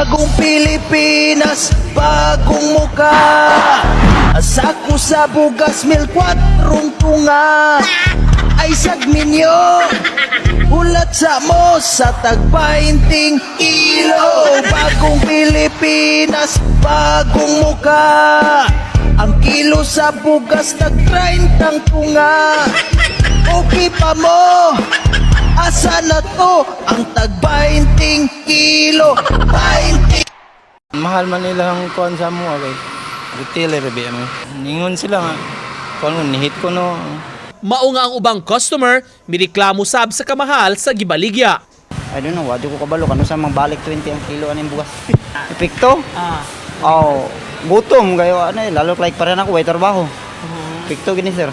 Bagong Pilipinas, bagong muka. Asako sa bugas, mil 4 tunga. Ay sagminyo, ulat sa mo sa tagpainting ilo. Bagong Pilipinas, bagong muka. Ang kilo sa bugas, tag-30 tunga. Okay pa mo, asa na to ang tag-20 kilo? 20. Mahal man nilang kuan sa mo kay retailer bi mo. Ningon sila nga kuan mo nihit ko no. Mao nga ang ubang customer mireklamo sab sa kamahal sa gibaligya. I don't know, wadyo ko kabalo kano sa magbalik 20 ang kilo aning bugas. Epekto? Oh, gutom kayo ano lalo like para na ko way trabaho. Epekto gini sir.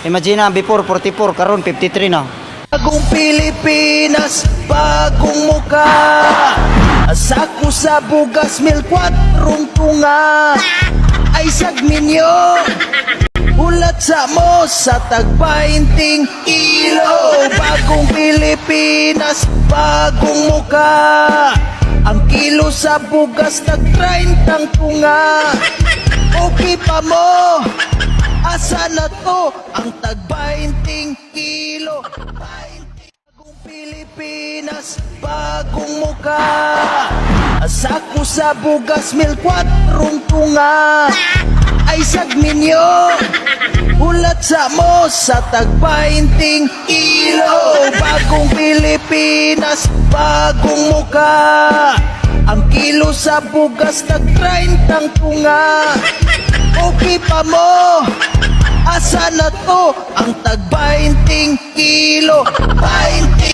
Imagine before 44 karon 53 na. Bagong Pilipinas, bagong muka. Asako sa bugas, mil 4 tunga. Ay sagminyo, ulat sa mo sa tag-20 kilo. Bagong Pilipinas, bagong muka. Ang kilo sa bugas, tag-30 tunga. Okay pa mo, asa na to ang tag-20 kilo? Bagong Pilipinas, bagong muka. Asako sa bugas, mil 4 tunga. Ay sagminyo, ulat sa mo sa tag-20 kilo. Bagong Pilipinas, bagong muka. Ang kilo sa bugas, tag-30 tunga. Okay pa mo, asa na to ang tag-20 kilo? 20.